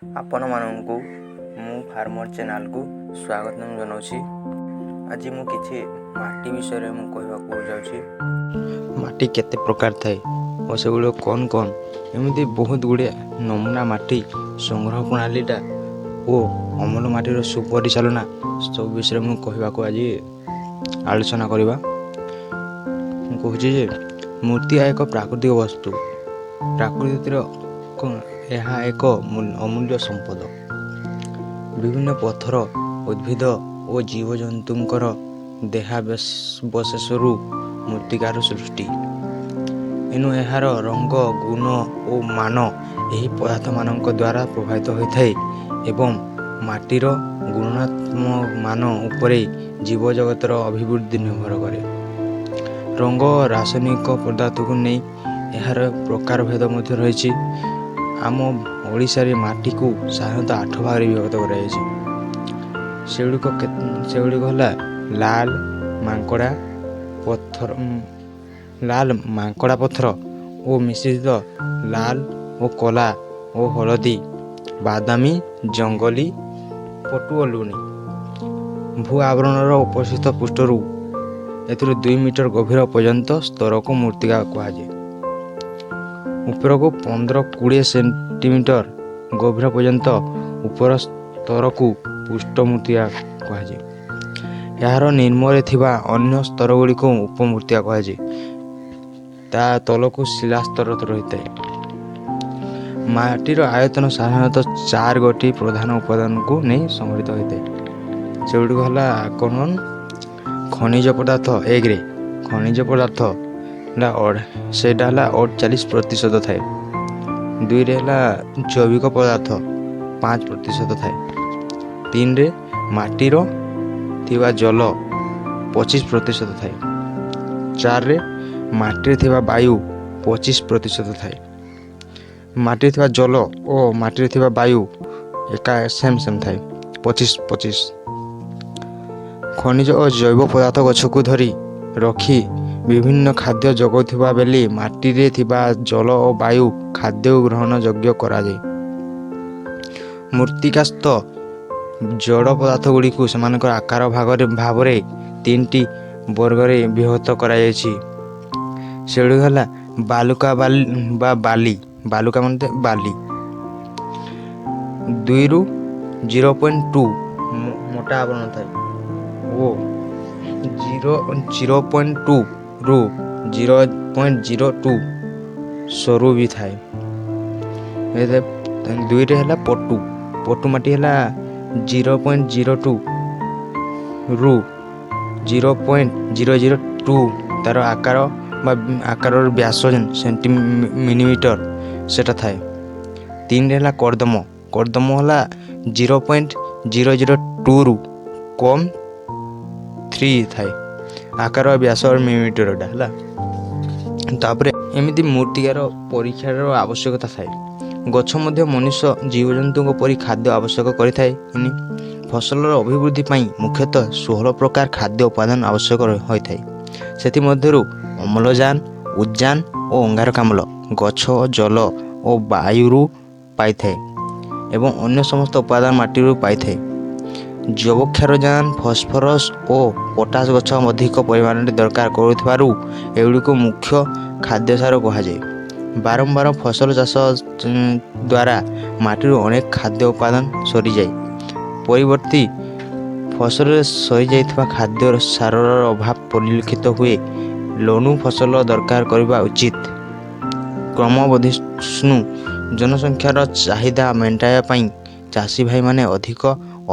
ଆପଣମାନଙ୍କୁ ମୁଁ ଫାର୍ମର ଚ୍ୟାନେଲକୁ ସ୍ୱାଗତ ଜଣାଉଛି। ଆଜି ମୁଁ କିଛି ମାଟି ବିଷୟରେ କହିବାକୁ ଯାଉଛି। ମାଟି କେତେ ପ୍ରକାର ଥାଏ ଓ ସେଗୁଡ଼ିକ କ'ଣ ଏମିତି ବହୁତ ଗୁଡ଼ିଏ ନମୁନା ମାଟି ସଂଗ୍ରହ ପ୍ରଣାଳୀଟା ଓ ଅମଳ ମାଟିର ସୁପରିଚାଳନା ସବୁ ବିଷୟରେ ମୁଁ କହିବାକୁ ଆଜି ଆଲୋଚନା କରିବା। ମୁଁ କହୁଛି ଯେ ମୂର୍ତ୍ତିକା ଏକ ପ୍ରାକୃତିକ ବସ୍ତୁ। ପ୍ରାକୃତିର ଏହା ଏକ ଅମୂଲ୍ୟ ସମ୍ପଦ। ବିଭିନ୍ନ ପଥର, ଉଦ୍ଭିଦ ଓ ଜୀବଜନ୍ତୁଙ୍କର ଦେହାବଶେଷରୁ ମୃତ୍ତିକାର ସୃଷ୍ଟି। ଏଣୁ ଏହାର ରଙ୍ଗ, ଗୁଣ ଓ ମାନ ଏହି ପଦାର୍ଥମାନଙ୍କ ଦ୍ୱାରା ପ୍ରଭାବିତ ହୋଇଥାଏ ଏବଂ ମାଟିର ଗୁଣାତ୍ମକ ମାନ ଉପରେ ଜୀବଜଗତର ଅଭିବୃଦ୍ଧି ନିର୍ଭର କରେ। ରଙ୍ଗ ଓ ରାସାୟନିକ ପଦାର୍ଥକୁ ନେଇ ଏହାର ପ୍ରକାରଭେଦ ମଧ୍ୟ ରହିଛି। ଆମ ଓଡ଼ିଶାରେ ମାଟିକୁ ସାଧାରଣତଃ 8 ଭାଗରେ ବିଭକ୍ତ କରାଯାଇଛି। ସେଗୁଡ଼ିକ ହେଲା ଲାଲ ମାଙ୍କଡ଼ା ପଥର ଓ ମିଶ୍ରିତ ଲାଲ ଓ କଳା ଓ ହଳଦୀ, ବାଦାମୀ, ଜଙ୍ଗଲୀ, ପଟୁ ଓ ଲୁଣି। ଭୂ ଆବରଣର ଉପସ୍ଥିତ ପୃଷ୍ଠରୁ ଏଥିରୁ 2 ମିଟର ଗଭୀର ପର୍ଯ୍ୟନ୍ତ ସ୍ତରକୁ ମୃତ୍ତିକା କୁହାଯାଏ। ଉପରକୁ 15-20 ସେଣ୍ଟିମିଟର ଗଭୀର ପର୍ଯ୍ୟନ୍ତ ଉପର ସ୍ତରକୁ ପୃଷ୍ଠ ମୃତ୍ତିକା କୁହାଯାଏ। ଏହାର ନିମ୍ନରେ ଥିବା ଅନ୍ୟ ସ୍ତରଗୁଡ଼ିକୁ ଉପମୃତ୍ତିକା କୁହାଯାଏ। ତା ତଳକୁ ଶିଳା ସ୍ତର ରହିଥାଏ। ମାଟିର ଆୟତନ ସାଧାରଣତଃ 4 ପ୍ରଧାନ ଉପାଦାନକୁ ନେଇ ସଂଗଠିତ ହୋଇଥାଏ। ସେଗୁଡ଼ିକ ହେଲା ଖଣିଜ ପଦାର୍ଥ। ଖଣିଜ ପଦାର୍ଥ ସେଇଟା ହେଲା 48% ଥାଏ। 2ରେ ହେଲା ଜୈବିକ ପଦାର୍ଥ 5% ଥାଏ। 3ରେ ମାଟିର ଥିବା ଜଳ 25% ଥାଏ। 4ରେ ମାଟିରେ ଥିବା ବାୟୁ 25% ଥାଏ। ମାଟିରେ ଥିବା ଜଳ ଓ ମାଟିରେ ଥିବା ବାୟୁ ସେମ୍ ଥାଏ, 25-25। ଖଣିଜ ଓ ଜୈବ ପଦାର୍ଥ ଗଛକୁ ଧରି ରଖି ବିଭିନ୍ନ ଖାଦ୍ୟ ଯୋଗାଉଥିବା ବେଳେ ମାଟିରେ ଥିବା ଜଳ ଓ ବାୟୁ ଖାଦ୍ୟ ଗ୍ରହଣ ଯୋଗ୍ୟ କରାଯାଏ। ମୃତ୍ତିକାସ୍ଥ ଜଡ଼ ପଦାର୍ଥଗୁଡ଼ିକୁ ସେମାନଙ୍କର ଆକାର ଭାବରେ 3ଟି ବର୍ଗରେ ବିଭକ୍ତ କରାଯାଇଛି। ସେଗୁଡ଼ିକ ହେଲା ବାଲୁକା ବା ବାଲି। ବାଲୁକା ମାନେ ବାଲି। 2ରୁ 0.2 ମୋଟା ଆବରଣ ଥାଏ ଓ 0.2ରୁ 0.02 ସରୁ ବି ଥାଏ। 2ରେ ହେଲା ପଟୁ ମାଟି ହେଲା 0.02ରୁ 0.002 ତାର ଆକାରର ବ୍ୟାସ ମିଲିମିଟର ସେଟା ଥାଏ। 3ରେ ହେଲା କର୍ଦ୍ଦମ ହେଲା 0.002ରୁ କମ୍ 3 ଥାଏ। ଆକାର ବ୍ୟାସ ମିଲିମିଟରଟା ହେଲା। ତାପରେ ଏମିତି ମୃତ୍ତିକାର ପରୀକ୍ଷାର ଆବଶ୍ୟକତା ଥାଏ। ଗଛ ମଧ୍ୟ ମନୁଷ୍ୟ ଜୀବଜନ୍ତୁଙ୍କ ପରି ଖାଦ୍ୟ ଆବଶ୍ୟକ କରିଥାଏ। ଫସଲର ଅଭିବୃଦ୍ଧି ପାଇଁ ମୁଖ୍ୟତଃ 16 ପ୍ରକାର ଖାଦ୍ୟ ଉପାଦାନ ଆବଶ୍ୟକ ହୋଇଥାଏ। ସେଥିମଧ୍ୟରୁ ଅମ୍ଳଜାନ, ଉଦ୍‌ଜାନ ଓ ଅଙ୍ଗାରକାମ୍ଳ ଗଛ, ଜଳ ଓ ବାୟୁରୁ ପାଇଥାଏ ଏବଂ ଅନ୍ୟ ସମସ୍ତ ଉପାଦାନ ମାଟିରୁ ପାଇଥାଏ। ଯବକ୍ଷାରଜାନ, ଫସ୍‌ଫରସ୍ ଓ ପଟାସ ଗଛ ଅଧିକ ପରିମାଣରେ ଦରକାର କରୁଥିବାରୁ ଏଗୁଡ଼ିକୁ ମୁଖ୍ୟ ଖାଦ୍ୟସାର କୁହାଯାଏ। ବାରମ୍ବାର ଫସଲ ଚାଷ ଦ୍ୱାରା ମାଟିରୁ ଅନେକ ଖାଦ୍ୟ ଉପାଦାନ ସରିଯାଏ। ପରବର୍ତ୍ତୀ ଫସଲରେ ସରିଯାଇଥିବା ଖାଦ୍ୟ ସାରର ଅଭାବ ପରିଲକ୍ଷିତ ହୁଏ। ଲଣୁ ଫସଲ ଦରକାର କରିବା ଉଚିତ। କ୍ରମବର୍ଦ୍ଧିଷ୍ଣୁ ଜନସଂଖ୍ୟାର ଚାହିଦା ମେଣ୍ଟାଇବା ପାଇଁ ଚାଷୀ ଭାଇମାନେ ଅଧିକ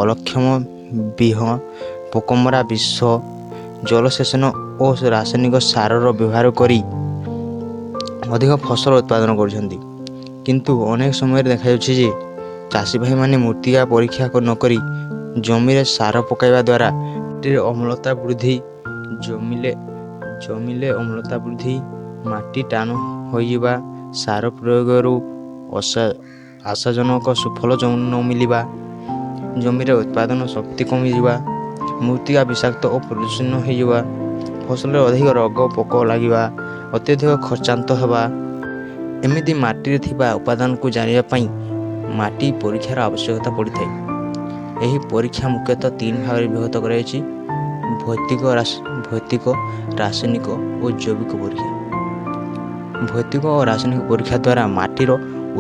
ଅଲକ୍ଷମ ବିହନ, ପୋକମରା ବିଷ, ଜଳସେଚନ ଓ ରାସାୟନିକ ସାରର ବ୍ୟବହାର କରି ଅଧିକ ଫସଲ ଉତ୍ପାଦନ କରୁଛନ୍ତି। କିନ୍ତୁ ଅନେକ ସମୟରେ ଦେଖାଯାଉଛି ଯେ ଚାଷୀ ଭାଇମାନେ ମୃତ୍ତିକା ପରୀକ୍ଷା ନକରି ଜମିରେ ସାର ପକାଇବା ଦ୍ୱାରା ମାଟିରେ ଅମ୍ଳତା ବୃଦ୍ଧି, ମାଟି ଟାଣ ହୋଇଯିବା, ସାର ପ୍ରୟୋଗରୁ ଆଶାଜନକ ସୁଫଳ ନ ମିଳିବା, ଜମିରେ ଉତ୍ପାଦନ ଶକ୍ତି କମିଯିବା, ମୃତ୍ତିକା ବିଷାକ୍ତ ଓ ପ୍ରଦୂଷିତ ହୋଇଯିବା, ଫସଲରେ ଅଧିକ ରୋଗ ପୋକ ଲାଗିବା, ଅତ୍ୟଧିକ ଖର୍ଚ୍ଚାନ୍ତ ହେବା। ଏମିତି ମାଟିରେ ଥିବା ଉପାଦାନକୁ ଜାଣିବା ପାଇଁ ମାଟି ପରୀକ୍ଷାର ଆବଶ୍ୟକତା ପଡ଼ିଥାଏ। ଏହି ପରୀକ୍ଷା ମୁଖ୍ୟତଃ 3 ଭାଗରେ ବିଭକ୍ତ କରାଯାଇଛି: ଭୌତିକ, ରାସାୟନିକ ଓ ଜୈବିକ ପରୀକ୍ଷା। ଭୌତିକ ଓ ରାସାୟନିକ ପରୀକ୍ଷା ଦ୍ୱାରା ମାଟିର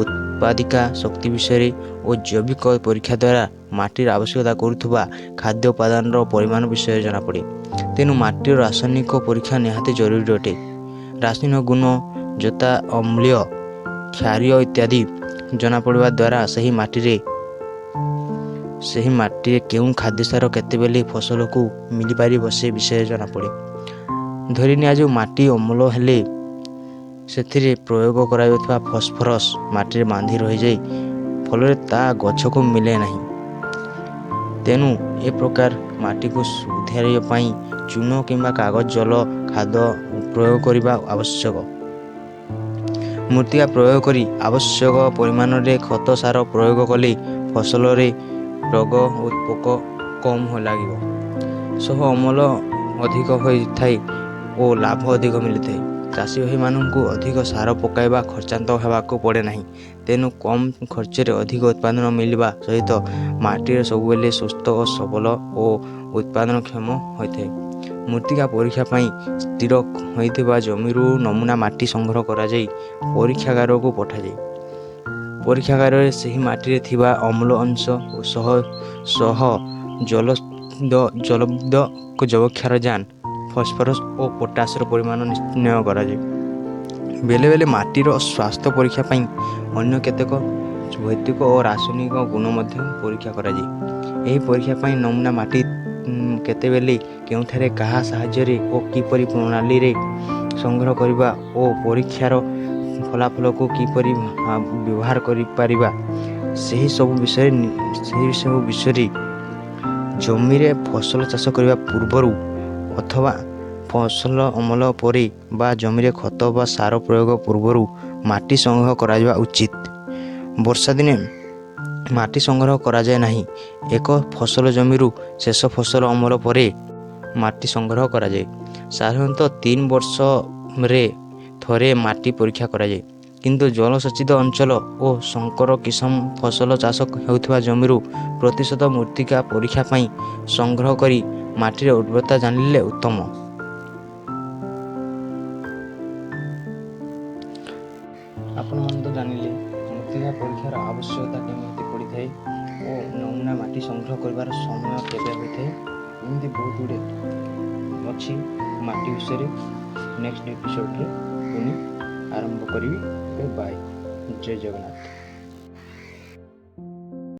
ଉତ୍ପାଦିକା ଶକ୍ତି ବିଷୟରେ ଓ ଜୈବିକ ପରୀକ୍ଷା ଦ୍ୱାରା ମାଟିର ଆବଶ୍ୟକତା କରୁଥିବା ଖାଦ୍ୟ ଉପାଦାନର ପରିମାଣ ବିଷୟରେ ଜଣାପଡ଼େ। ତେଣୁ ମାଟିର ରାସାୟନିକ ପରୀକ୍ଷା ନିହାତି ଜରୁରୀ ଅଟେ। ରାସାୟନିକ ଗୁଣ ଯଥା ଅମ୍ଳୀୟ, କ୍ଷାରୀୟ ଇତ୍ୟାଦି ଜଣାପଡ଼ିବା ଦ୍ୱାରା ସେହି ମାଟିରେ କେଉଁ ଖାଦ୍ୟସାର କେତେବେଳେ ଫସଲକୁ ମିଳିପାରିବ ସେ ବିଷୟରେ ଜଣାପଡ଼େ। ଧରି ନିଆଯାଉ ମାଟି ଅମ୍ଳ ହେଲେ ସେଥିରେ ପ୍ରୟୋଗ କରାଯାଉଥିବା ଫସ୍ଫରସ୍ ମାଟିରେ ବାନ୍ଧି ରହିଯାଇ ଫଳରେ ତାହା ଗଛକୁ ମିଳେ ନାହିଁ। ତେଣୁ ଏ ପ୍ରକାର ମାଟିକୁ ସୁଧାରିବା ପାଇଁ ଚୂନ କିମ୍ବା କାଗଜ ଜଳ ଖାଦ୍ୟ ପ୍ରୟୋଗ କରିବା ଆବଶ୍ୟକ। ମୃତ୍ତିକା ପ୍ରୟୋଗ କରି ଆବଶ୍ୟକ ପରିମାଣରେ ଖତ ସାର ପ୍ରୟୋଗ କଲେ ଫସଲରେ ରୋଗ ଓ ପୋକ କମ୍ ଲାଗିବ ସହ ଅମଳ ଅଧିକ ହୋଇଥାଏ ଓ ଲାଭ ଅଧିକ ମିଳିଥାଏ। ଚାଷୀ ଭାଇମାନଙ୍କୁ ଅଧିକ ସାର ପକାଇବା ଖର୍ଚ୍ଚାନ୍ତ ହେବାକୁ ପଡ଼େ ନାହିଁ। ତେଣୁ କମ୍ ଖର୍ଚ୍ଚରେ ଅଧିକ ଉତ୍ପାଦନ ମିଳିବା ସହିତ ମାଟିରେ ସବୁବେଳେ ସୁସ୍ଥ ଓ ସବଳ ଓ ଉତ୍ପାଦନକ୍ଷମ ହୋଇଥାଏ। ମୃତ୍ତିକା ପରୀକ୍ଷା ପାଇଁ ସ୍ଥିର ହୋଇଥିବା ଜମିରୁ ନମୁନା ମାଟି ସଂଗ୍ରହ କରାଯାଇ ପରୀକ୍ଷାଗାରକୁ ପଠାଯାଏ। ପରୀକ୍ଷାଗାରରେ ସେହି ମାଟିରେ ଥିବା ଅମ୍ଳ ଅଂଶ ସହ ଜଳବିଦ୍ୟୁତ ଯବକ୍ଷାରଜାନ, ଫସ୍ଫରସ୍ ଓ ପଟାସର ପରିମାଣ ନିର୍ଣ୍ଣୟ କରାଯାଏ। ବେଳେବେଳେ ମାଟିର ସ୍ୱାସ୍ଥ୍ୟ ପରୀକ୍ଷା ପାଇଁ ଅନ୍ୟ କେତେକ ଭୌତିକ ଓ ରାସାୟନିକ ଗୁଣ ମଧ୍ୟ ପରୀକ୍ଷା କରାଯାଏ। ଏହି ପରୀକ୍ଷା ପାଇଁ ନମୁନା ମାଟି କେତେବେଳେ କେଉଁଠାରେ କାହା ସାହାଯ୍ୟରେ ଓ କିପରି ପ୍ରଣାଳୀରେ ସଂଗ୍ରହ କରିବା ଓ ପରୀକ୍ଷାର ଫଳାଫଳକୁ କିପରି ବ୍ୟବହାର କରିପାରିବା ସେହି ସବୁ ବିଷୟରେ ଜମିରେ ଫସଲ ଚାଷ କରିବା ପୂର୍ବରୁ ଅଥବା ଫସଲ ଅମଳ ପରେ ବା ଜମିରେ ଖତ ବା ସାର ପ୍ରୟୋଗ ପୂର୍ବରୁ ମାଟି ସଂଗ୍ରହ କରାଯିବା ଉଚିତ। ବର୍ଷା ଦିନେ ମାଟି ସଂଗ୍ରହ କରାଯାଏ ନାହିଁ। ଏକ ଫସଲ ଜମିରୁ ଶେଷ ଫସଲ ଅମଳ ପରେ ମାଟି ସଂଗ୍ରହ କରାଯାଏ। ସାଧାରଣତଃ 3 ବର୍ଷରେ ଥରେ ମାଟି ପରୀକ୍ଷା କରାଯାଏ। କିନ୍ତୁ ଜଳସେଚିତ ଅଞ୍ଚଳ ଓ ଶଙ୍କର କିସମ ଫସଲ ଚାଷ ହେଉଥିବା ଜମିରୁ ପ୍ରତିଶତ ମୃତ୍ତିକା ପରୀକ୍ଷା ପାଇଁ ସଂଗ୍ରହ କରି ମାଟିର ଉର୍ବରତା ଜାଣିଲେ ଉତ୍ତମ। ଆପଣମାନେ ତ ଜାଣିଲେ ମୃତ୍ତିକା ପରୀକ୍ଷାର ଆବଶ୍ୟକତା କେମିତି ପଡ଼ିଥାଏ ଓ ନମୁନା ମାଟି ସଂଗ୍ରହ କରିବାର ସମୟ କେବେ ହୋଇଥାଏ। ଏମିତି ବହୁତ ଗୁଡ଼ିଏ ଅଛି ମାଟି ବିଷୟରେ। ନେକ୍ସଟ ଏପିସୋଡ଼ରେ ପୁଣି ଆରମ୍ଭ କରିବି। ବାଏ, ଜୟ ଜଗନ୍ନାଥ।